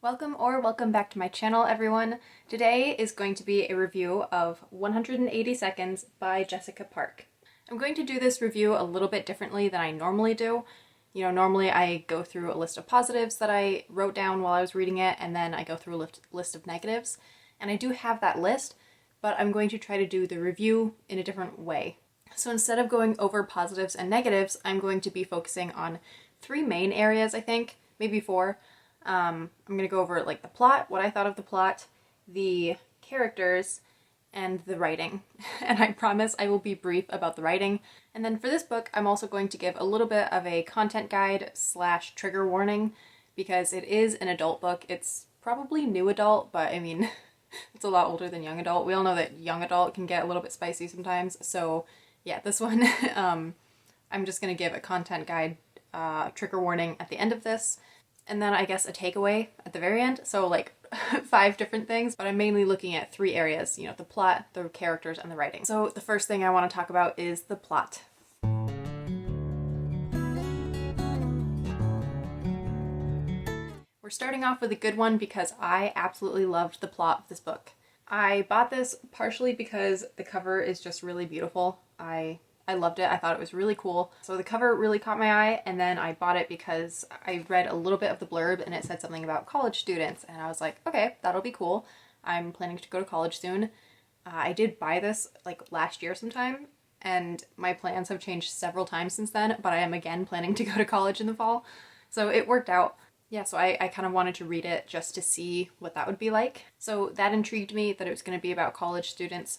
Welcome back to my channel, everyone. Today is going to be a review of 180 Seconds by Jessica Park. I'm going to do this review a little bit differently than I normally do. Normally I go through a list of positives that I wrote down while I was reading it, and then I go through a list of negatives. And I do have that list, but I'm going to try to do the review in a different way. So instead of going over positives and negatives, I'm going to be focusing on three main areas, I think, maybe four. I'm going to go over the plot, what I thought of the plot, the characters, and the writing. And I promise I will be brief about the writing. And then for this book, I'm also going to give a little bit of a content guide / trigger warning, because it is an adult book. It's probably new adult, but I mean, it's a lot older than young adult. We all know that young adult can get a little bit spicy sometimes. So yeah, this one, I'm just going to give a content guide trigger warning at the end of this. And then I guess a takeaway at the very end. So 5 different things, but I'm mainly looking at 3 areas, the plot, the characters, and the writing. So the first thing I want to talk about is the plot. We're starting off with a good one because I absolutely loved the plot of this book. I bought this partially because the cover is just really beautiful. I loved it. I thought it was really cool. So the cover really caught my eye, and then I bought it because I read a little bit of the blurb and it said something about college students, and I was like, okay, that'll be cool. I'm planning to go to college soon. I did buy this last year sometime, and my plans have changed several times since then, but I am again planning to go to college in the fall. So it worked out. Yeah, so I kind of wanted to read it just to see what that would be like. So that intrigued me, that it was going to be about college students,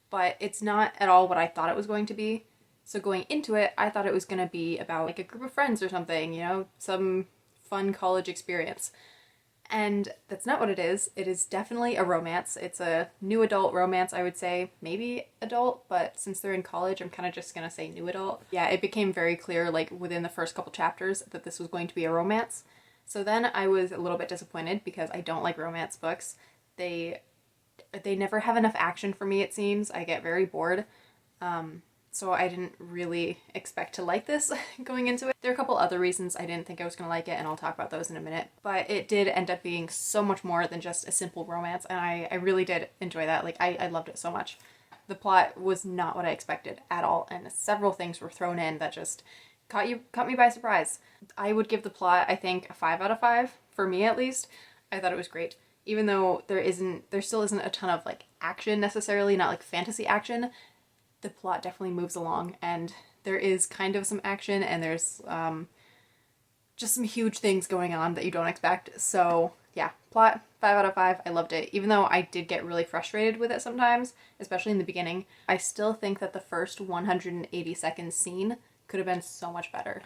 but it's not at all what I thought it was going to be. So going into it, I thought it was going to be about a group of friends or something, some fun college experience. And that's not what it is. It is definitely a romance. It's a new adult romance, I would say. Maybe adult, but since they're in college, I'm kind of just going to say new adult. Yeah, it became very clear within the first couple chapters that this was going to be a romance. So then I was a little bit disappointed because I don't like romance books. They never have enough action for me, it seems. I get very bored. So I didn't really expect to like this going into it. There are a couple other reasons I didn't think I was going to like it, and I'll talk about those in a minute. But it did end up being so much more than just a simple romance, and I really did enjoy that. I loved it so much. The plot was not what I expected at all, and several things were thrown in that just caught me by surprise. I would give the plot, I think, a 5 out of 5, for me at least. I thought it was great. Even though there still isn't a ton of action necessarily, not fantasy action, the plot definitely moves along, and there is kind of some action, and there's just some huge things going on that you don't expect. So yeah, plot 5 out of 5. I loved it. Even though I did get really frustrated with it sometimes, especially in the beginning, I still think that the first 180 second scene could have been so much better.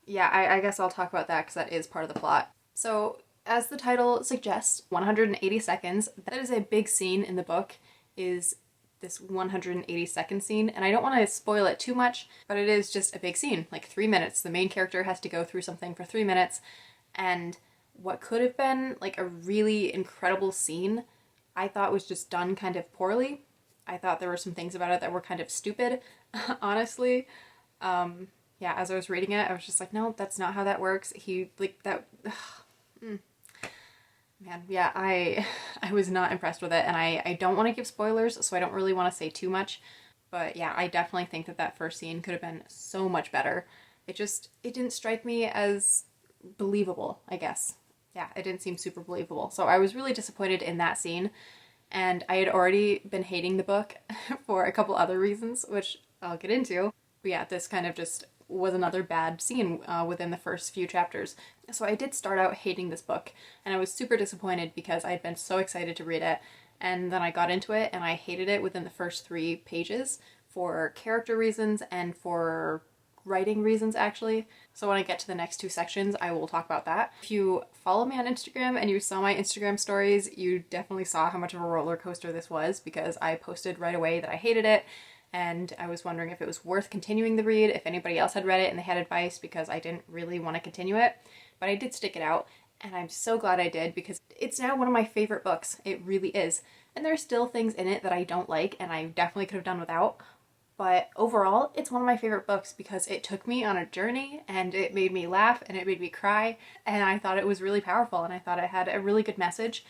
Yeah, I guess I'll talk about that because that is part of the plot. So as the title suggests, 180 seconds, that is a big scene in the book, is this 180-second scene, and I don't want to spoil it too much, but it is just a big scene, 3 minutes. The main character has to go through something for 3 minutes, and what could have been a really incredible scene, I thought was just done kind of poorly. I thought there were some things about it that were kind of stupid, honestly. Yeah, as I was reading it, I was just like, no, that's not how that works. Man, yeah, I was not impressed with it, and I don't want to give spoilers, so I don't really want to say too much, but yeah, I definitely think that first scene could have been so much better. It didn't strike me as believable, I guess. Yeah, it didn't seem super believable, so I was really disappointed in that scene, and I had already been hating the book for a couple other reasons, which I'll get into, but yeah, this kind of just was another bad scene within the first few chapters. So I did start out hating this book, and I was super disappointed because I had been so excited to read it, and then I got into it and I hated it within the first 3 pages for character reasons and for writing reasons, actually. So when I get to the next 2 sections, I will talk about that. If you follow me on Instagram and you saw my Instagram stories, you definitely saw how much of a roller coaster this was, because I posted right away that I hated it, and I was wondering if it was worth continuing the read, if anybody else had read it and they had advice, because I didn't really want to continue it. But I did stick it out, and I'm so glad I did, because it's now one of my favorite books. It really is. And there are still things in it that I don't like, and I definitely could have done without, But overall, it's one of my favorite books because it took me on a journey and it made me laugh and it made me cry, and I thought it was really powerful and I thought it had a really good message.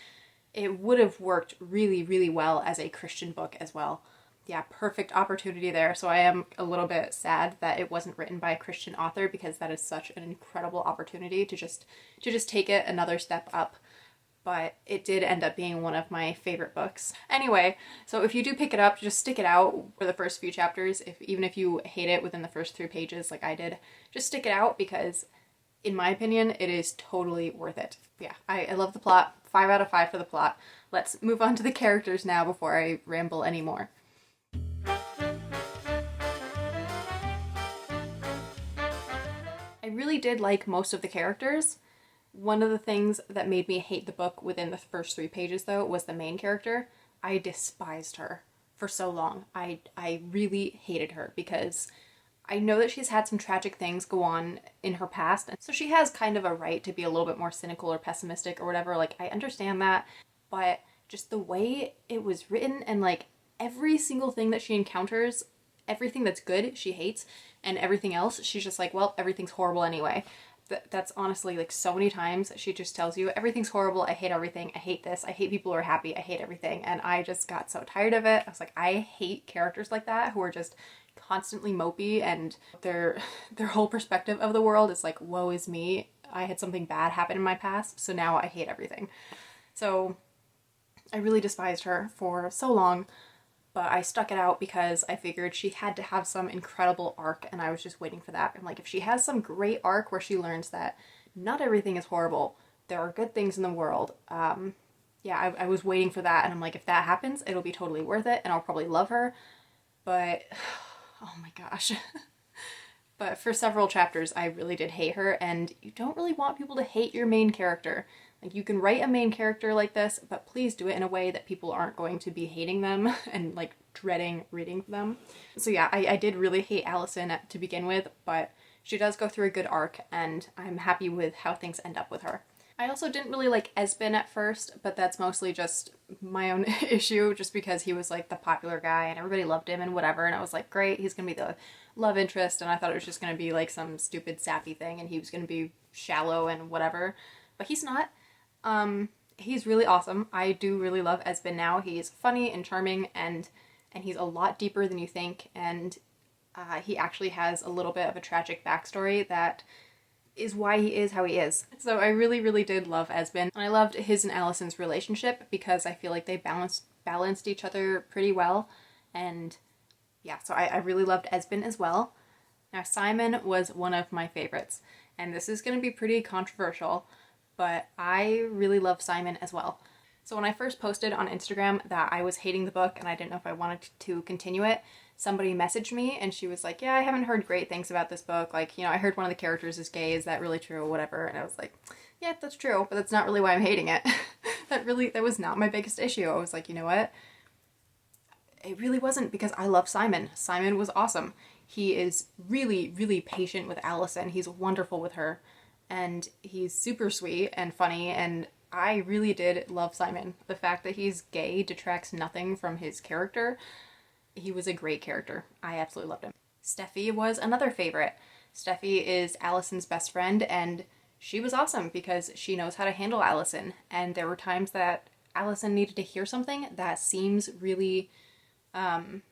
It would have worked really, really well as a Christian book as well. Yeah, perfect opportunity there. So I am a little bit sad that it wasn't written by a Christian author, because that is such an incredible opportunity to just take it another step up. But it did end up being one of my favorite books. Anyway, so if you do pick it up, just stick it out for the first few chapters. Even if you hate it within the first 3 pages like I did, just stick it out, because in my opinion, it is totally worth it. Yeah, I love the plot. 5 out of 5 for the plot. Let's move on to the characters now before I ramble anymore. I really did like most of the characters. One of the things that made me hate the book within the first 3 pages, though, was the main character. I despised her for so long. I really hated her because I know that she's had some tragic things go on in her past, and so she has kind of a right to be a little bit more cynical or pessimistic or whatever. Like, I understand that, but just the way it was written, and like every single thing that she encounters, everything that's good she hates, and everything else she's just like, well, everything's horrible anyway. That's honestly like so many times she just tells you everything's horrible, I hate everything, I hate this, I hate people who are happy, I hate everything. And I just got so tired of it. I was like, I hate characters like that who are just constantly mopey, and their whole perspective of the world is like, woe is me, I had something bad happen in my past, so now I hate everything. So I really despised her for so long, but I stuck it out because I figured she had to have some incredible arc, and I was just waiting for that. I'm like, if she has some great arc where she learns that not everything is horrible, there are good things in the world, yeah, I was waiting for that, and I'm like, if that happens, it'll be totally worth it, and I'll probably love her. But, oh my gosh. But for several chapters, I really did hate her, and you don't really want people to hate your main character. Like, you can write a main character like this, but please do it in a way that people aren't going to be hating them and like dreading reading them. So yeah, I did really hate Allison to begin with, but she does go through a good arc, and I'm happy with how things end up with her. I also didn't really like Esben at first, but that's mostly just my own issue, just because he was like the popular guy and everybody loved him and whatever, and I was like, great, he's gonna be the love interest, and I thought it was just gonna be like some stupid sappy thing and he was gonna be shallow and whatever, but he's not. He's really awesome. I do really love Esben now. He's funny and charming, and he's a lot deeper than you think, and he actually has a little bit of a tragic backstory that is why he is how he is. So I really, really did love Esben, and I loved his and Allison's relationship because I feel like they balanced each other pretty well, and yeah, so I really loved Esben as well. Now, Simon was one of my favorites, and this is going to be pretty controversial, but I really love Simon as well. So when I first posted on Instagram that I was hating the book and I didn't know if I wanted to continue it, somebody messaged me and she was like, yeah, I haven't heard great things about this book. Like, you know, I heard one of the characters is gay. Is that really true? Whatever. And I was like, yeah, that's true, but that's not really why I'm hating it. That was not my biggest issue. I was like, you know what? It really wasn't, because I love Simon. Simon was awesome. He is really, really patient with Allison. He's wonderful with her. And he's super sweet and funny, and I really did love Simon. The fact that he's gay detracts nothing from his character. He was a great character. I absolutely loved him. Steffi was another favorite. Steffi is Allison's best friend, and she was awesome because she knows how to handle Allison. And there were times that Allison needed to hear something that seems really, that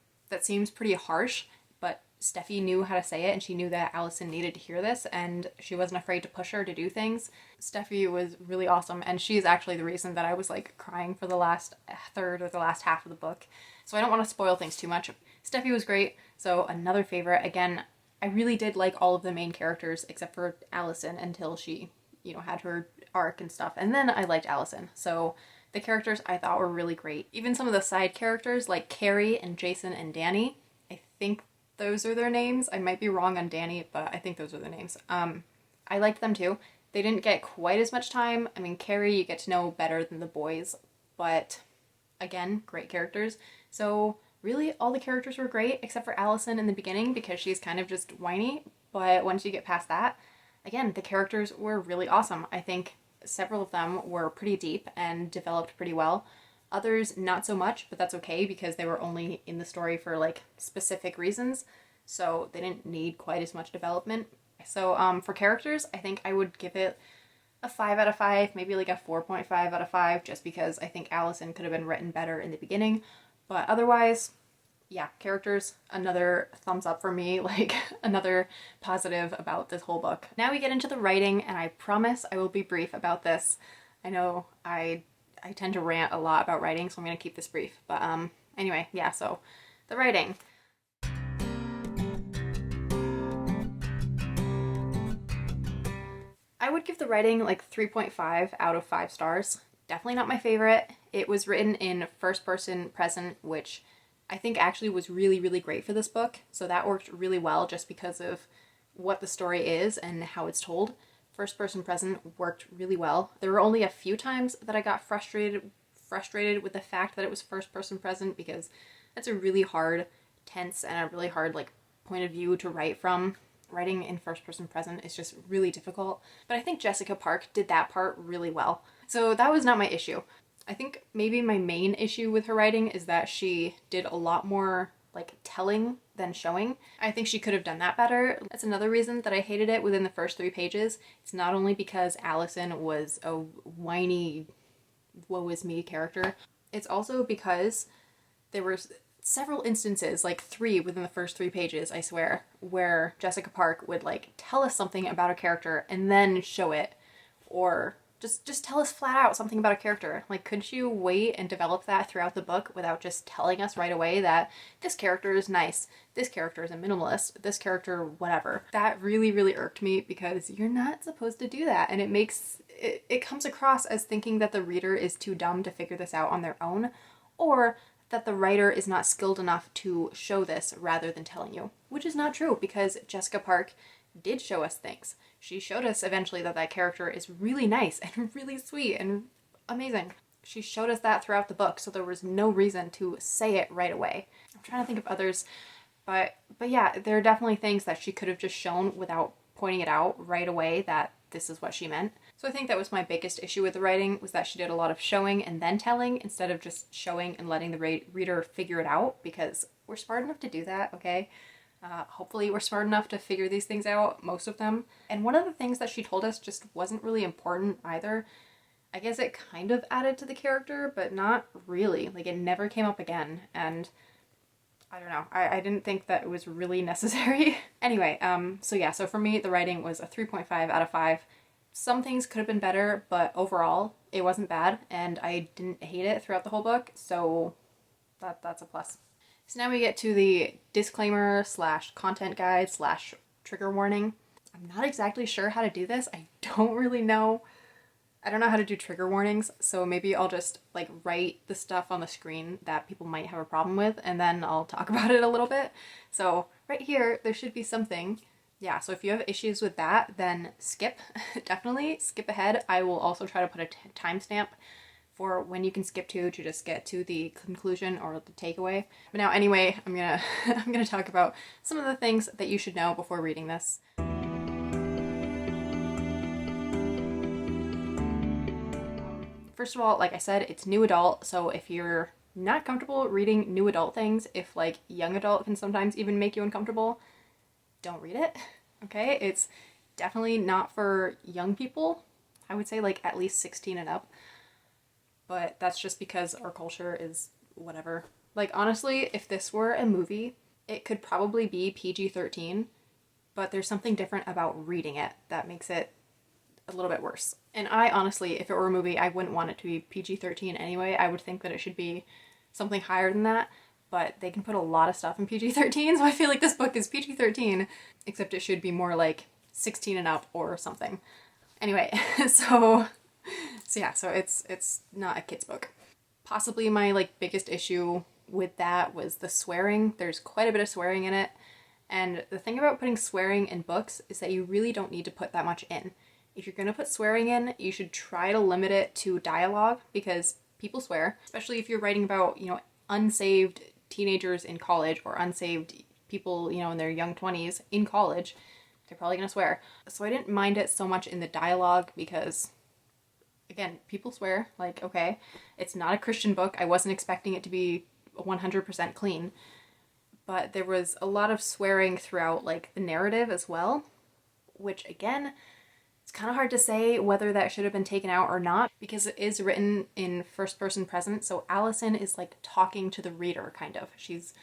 seems pretty harsh, but Steffi knew how to say it, and she knew that Allison needed to hear this, and she wasn't afraid to push her to do things. Steffi was really awesome, and she's actually the reason that I was like crying for the last third or the last half of the book. So I don't want to spoil things too much. Steffi was great. So another favorite. Again, I really did like all of the main characters except for Allison until she, you know, had her arc and stuff. And then I liked Allison. So the characters I thought were really great. Even some of the side characters like Carrie and Jason and Danny, I think those are their names. I might be wrong on Danny, but I think those are their names. I liked them too. They didn't get quite as much time. I mean, Carrie you get to know better than the boys, but again, great characters. So really all the characters were great except for Allison in the beginning because she's kind of just whiny, but once you get past that, again, the characters were really awesome. I think several of them were pretty deep and developed pretty well. Others not so much, but that's okay because they were only in the story for like specific reasons, so they didn't need quite as much development. So for characters, I think I would give it a 5 out of 5, maybe like a 4.5 out of 5, just because I think Allison could have been written better in the beginning. But otherwise, yeah, characters, another thumbs up for me, like another positive about this whole book. Now we get into the writing, and I promise I will be brief about this. I know I tend to rant a lot about writing, so I'm going to keep this brief. But anyway, yeah, so the writing. I would give the writing like 3.5 out of 5 stars. Definitely not my favorite. It was written in first person present, which I think actually was really, really great for this book. So that worked really well just because of what the story is and how it's told. First person present worked really well. There were only a few times that I got frustrated with the fact that it was first person present, because that's a really hard tense and a really hard like point of view to write from. Writing in first person present is just really difficult. But I think Jessica Park did that part really well. So that was not my issue. I think maybe my main issue with her writing is that she did a lot more like telling than showing. I think she could have done that better. That's another reason that I hated it within the first 3 pages. It's not only because Allison was a whiny, woe is me character. It's also because there were several instances, like 3 within the first 3 pages, I swear, where Jessica Park would like tell us something about a character and then show it, or just tell us flat out something about a character. Like, couldn't you wait and develop that throughout the book without just telling us right away that this character is nice, this character is a minimalist, this character whatever? That really, really irked me, because you're not supposed to do that, and it comes across as thinking that the reader is too dumb to figure this out on their own, or that the writer is not skilled enough to show this rather than telling you. Which is not true, because Jessica Park did show us things. She showed us eventually that that character is really nice and really sweet and amazing. She showed us that throughout the book, so there was no reason to say it right away. I'm trying to think of others, but yeah, there are definitely things that she could have just shown without pointing it out right away that this is what she meant. So I think that was my biggest issue with the writing, was that she did a lot of showing and then telling instead of just showing and letting the reader figure it out, because we're smart enough to do that, okay? Hopefully we're smart enough to figure these things out, most of them. And one of the things that she told us just wasn't really important either. I guess it kind of added to the character, but not really. Like, it never came up again, and I don't know. I didn't think that it was really necessary. Anyway, so for me, the writing was a 3.5 out of 5. Some things could have been better, but overall, it wasn't bad, and I didn't hate it throughout the whole book, so that's a plus. So now we get to the disclaimer / content guide / trigger warning. I'm not exactly sure how to do this. I don't really know. I don't know how to do trigger warnings, so maybe I'll just like write the stuff on the screen that people might have a problem with, and then I'll talk about it a little bit. So right here, there should be something. Yeah, so if you have issues with that, then skip. Definitely skip ahead. I will also try to put a timestamp for when you can skip to just get to the conclusion or the takeaway. But now anyway, I'm gonna talk about some of the things that you should know before reading this. First of all, like I said, it's new adult, so if you're not comfortable reading new adult things, if like young adult can sometimes even make you uncomfortable, don't read it, okay? It's definitely not for young people. I would say like at least 16 and up. But that's just because our culture is whatever. Like, honestly, if this were a movie, it could probably be PG-13, but there's something different about reading it that makes it a little bit worse. And I honestly, if it were a movie, I wouldn't want it to be PG-13 anyway. I would think that it should be something higher than that, but they can put a lot of stuff in PG-13, so I feel like this book is PG-13, except it should be more like 16 and up or something. Anyway, so it's not a kid's book. Possibly my like biggest issue with that was the swearing. There's quite a bit of swearing in it. And the thing about putting swearing in books is that you really don't need to put that much in. If you're going to put swearing in, you should try to limit it to dialogue, because people swear, especially if you're writing about, unsaved teenagers in college or unsaved people, in their young 20s in college. They're probably going to swear. So I didn't mind it so much in the dialogue because again, people swear, like, okay, it's not a Christian book. I wasn't expecting it to be 100% clean, but there was a lot of swearing throughout, like, the narrative as well, which, again, it's kind of hard to say whether that should have been taken out or not, because it is written in first person present, so Allison is, like, talking to the reader, kind of. She's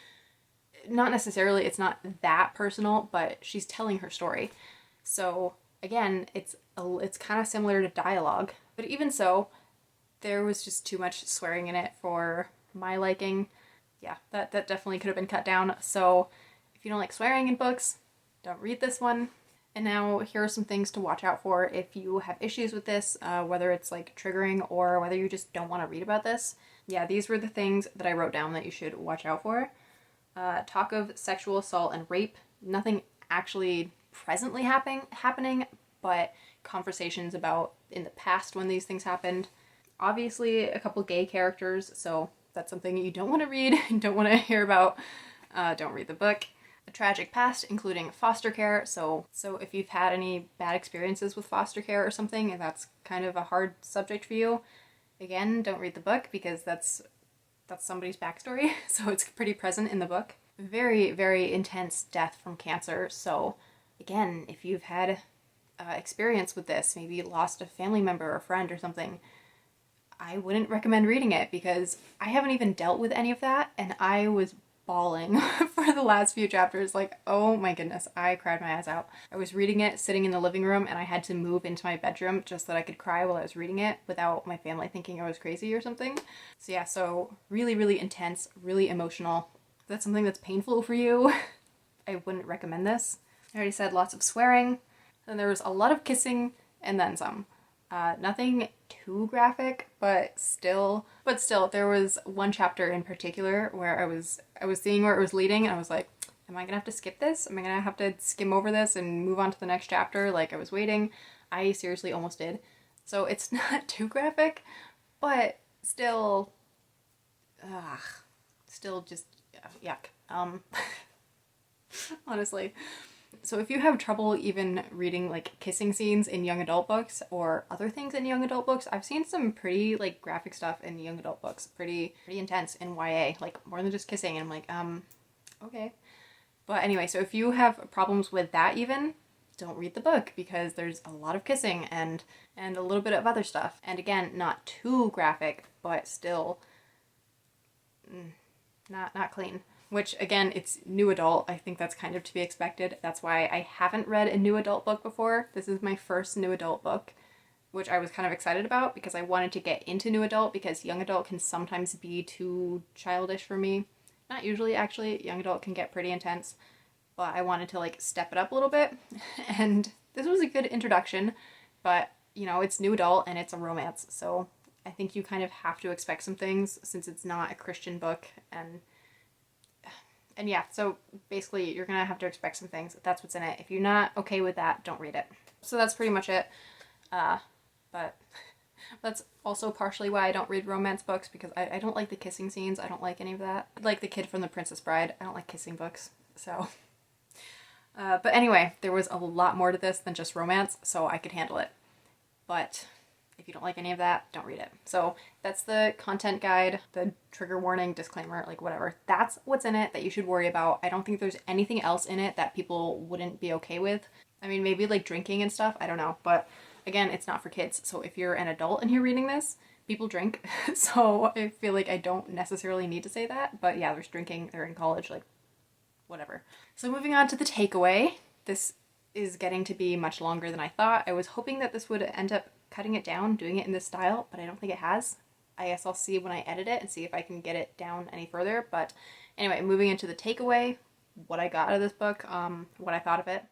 not necessarily, it's not that personal, but she's telling her story. So, again, it's kind of similar to dialogue, but even so, there was just too much swearing in it for my liking. Yeah, that definitely could have been cut down. So if you don't like swearing in books, don't read this one. And now here are some things to watch out for if you have issues with this, whether it's like triggering or whether you just don't want to read about this. Yeah, these were the things that I wrote down that you should watch out for. Talk of sexual assault and rape. Nothing actually presently happening, but conversations about in the past when these things happened. Obviously, a couple gay characters, so that's something you don't want to read, don't want to hear about. Don't read the book. A tragic past, including foster care. So if you've had any bad experiences with foster care or something, and that's kind of a hard subject for you, again, don't read the book because that's somebody's backstory. So it's pretty present in the book. Very, very intense death from cancer. So again, if you've had experience with this, maybe you lost a family member or friend or something, I wouldn't recommend reading it because I haven't even dealt with any of that, and I was bawling for the last few chapters. Like, oh my goodness, I cried my eyes out. I was reading it sitting in the living room, and I had to move into my bedroom just so that I could cry while I was reading it without my family thinking I was crazy or something. So yeah, so really, really intense, really emotional. If that's something that's painful for you, I wouldn't recommend this. I already said lots of swearing, and there was a lot of kissing, and then some. Nothing too graphic, but still, there was one chapter in particular where I was seeing where it was leading, and I was like, am I gonna have to skip this? Am I gonna have to skim over this and move on to the next chapter? Like, I was waiting. I seriously almost did. So it's not too graphic, but still, just yuck. Honestly. So if you have trouble even reading like kissing scenes in young adult books or other things in young adult books, I've seen some pretty like graphic stuff in young adult books, pretty intense in YA, like more than just kissing, and I'm like, okay. But anyway, so if you have problems with that even, don't read the book because there's a lot of kissing and a little bit of other stuff. And again, not too graphic, but still not clean. Which, again, it's new adult. I think that's kind of to be expected. That's why I haven't read a new adult book before. This is my first new adult book, which I was kind of excited about because I wanted to get into new adult because young adult can sometimes be too childish for me. Not usually, actually. Young adult can get pretty intense, but I wanted to, like, step it up a little bit. And this was a good introduction, but, you know, it's new adult and it's a romance, so I think you kind of have to expect some things since it's not a Christian book, and yeah, so basically you're gonna have to expect some things. That's what's in it. If you're not okay with that, don't read it. So that's pretty much it. But that's also partially why I don't read romance books, because I don't like the kissing scenes. I don't like any of that. Like the kid from The Princess Bride, I don't like kissing books. So, but anyway, there was a lot more to this than just romance, so I could handle it. But if you don't like any of that, don't read it. So that's the content guide, the trigger warning, disclaimer, like whatever. That's what's in it that you should worry about. I don't think there's anything else in it that people wouldn't be okay with. I mean, maybe like drinking and stuff, I don't know. But again, it's not for kids. So if you're an adult and you're reading this, people drink. So I feel like I don't necessarily need to say that. But yeah, there's drinking, they're in college, like whatever. So moving on to the takeaway. This is getting to be much longer than I thought. I was hoping that this would end up cutting it down, doing it in this style, but I don't think it has. I guess I'll see when I edit it and see if I can get it down any further. But anyway, moving into the takeaway, what I got out of this book, what I thought of it.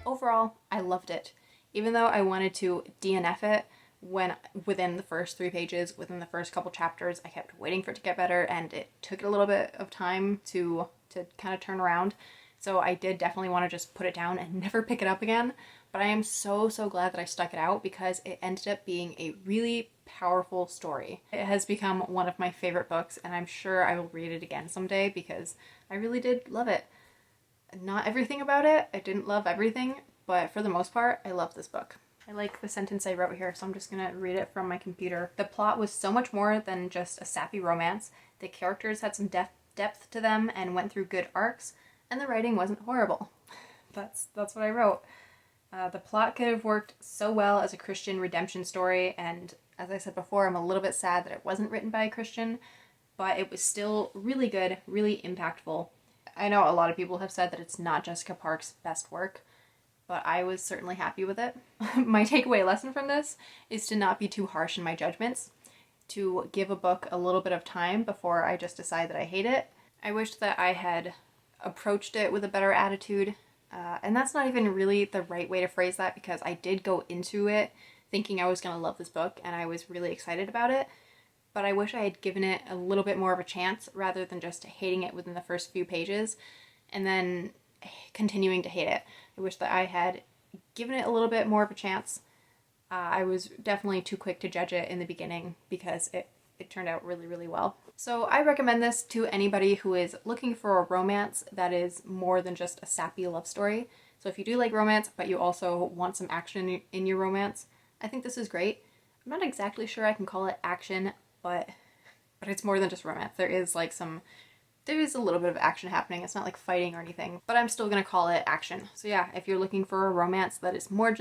Overall, I loved it. Even though I wanted to DNF it within the first 3 pages, within the first couple chapters, I kept waiting for it to get better, and it took a little bit of time to kind of turn around. So I did definitely want to just put it down and never pick it up again. But I am so glad that I stuck it out because it ended up being a really powerful story. It has become one of my favorite books, and I'm sure I will read it again someday because I really did love it. not everything about it. I didn't love everything, but for the most part, I love this book. I like the sentence I wrote here, so I'm just gonna read it from my computer. The plot was so much more than just a sappy romance. The characters had some depth to them and went through good arcs, and the writing wasn't horrible. That's what I wrote. The plot could have worked so well as a Christian redemption story, and as I said before, I'm a little bit sad that it wasn't written by a Christian, but it was still really good, really impactful. I know a lot of people have said that it's not Jessica Park's best work, but I was certainly happy with it. My takeaway lesson from this is to not be too harsh in my judgments, to give a book a little bit of time before I just decide that I hate it. I wish that I had approached it with a better attitude, and that's not even really the right way to phrase that, because I did go into it thinking I was going to love this book and I was really excited about it, but I wish I had given it a little bit more of a chance rather than just hating it within the first few pages and then continuing to hate it. I wish that I had given it a little bit more of a chance. I was definitely too quick to judge it in the beginning because it turned out really, really well. So I recommend this to anybody who is looking for a romance that is more than just a sappy love story. So if you do like romance, but you also want some action in your romance, I think this is great. I'm not exactly sure I can call it action, but it's more than just romance. There is a little bit of action happening. It's not like fighting or anything, but I'm still gonna call it action. So yeah, if you're looking for a romance that is more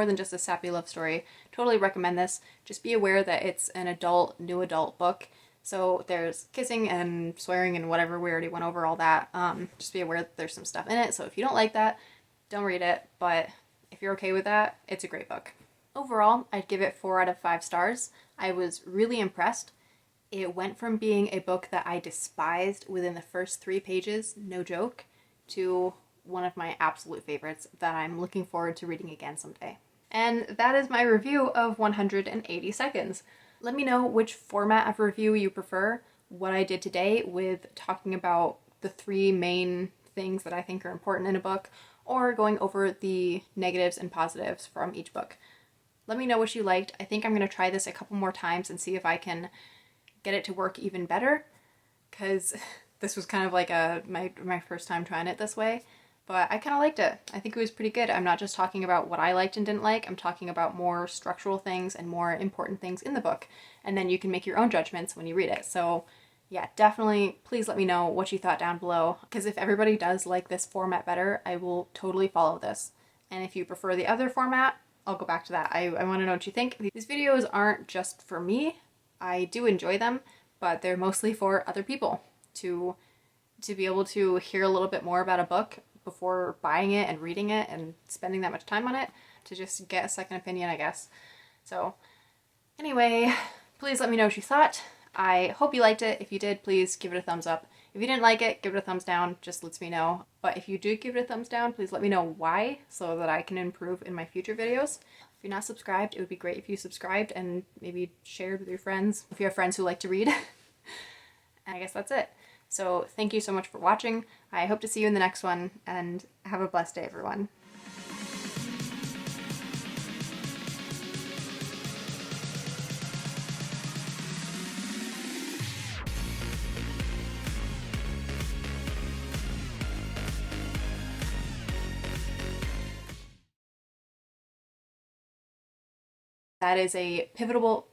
than just a sappy love story, totally recommend this. Just be aware that it's an new adult book. So there's kissing and swearing and whatever, we already went over all that. Just be aware that there's some stuff in it. So if you don't like that, don't read it. But if you're okay with that, it's a great book. Overall, I'd give it 4 out of 5 stars. I was really impressed. It went from being a book that I despised within the first 3 pages, no joke, to one of my absolute favorites that I'm looking forward to reading again someday. And that is my review of 180 Seconds. Let me know which format of review you prefer, what I did today with talking about the 3 main things that I think are important in a book, or going over the negatives and positives from each book. Let me know what you liked. I think I'm going to try this a couple more times and see if I can get it to work even better, because this was kind of like my first time trying it this way, but I kind of liked it. I think it was pretty good. I'm not just talking about what I liked and didn't like, I'm talking about more structural things and more important things in the book, and then you can make your own judgments when you read it. So yeah, definitely please let me know what you thought down below, because if everybody does like this format better, I will totally follow this. And if you prefer the other format, I'll go back to that. I want to know what you think. These videos aren't just for me. I do enjoy them, but they're mostly for other people to be able to hear a little bit more about a book before buying it and reading it and spending that much time on it, to just get a second opinion, I guess. So anyway, please let me know what you thought. I hope you liked it. If you did, please give it a thumbs up. If you didn't like it, give it a thumbs down, just lets me know. But if you do give it a thumbs down, please let me know why, so that I can improve in my future videos. If you're not subscribed, it would be great if you subscribed and maybe shared with your friends, if you have friends who like to read. And I guess that's it. So thank you so much for watching. I hope to see you in the next one, and have a blessed day, everyone. That is a pivotal,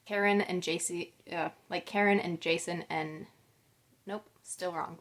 Karen and JC, like Karen and Jason and, nope, still wrong.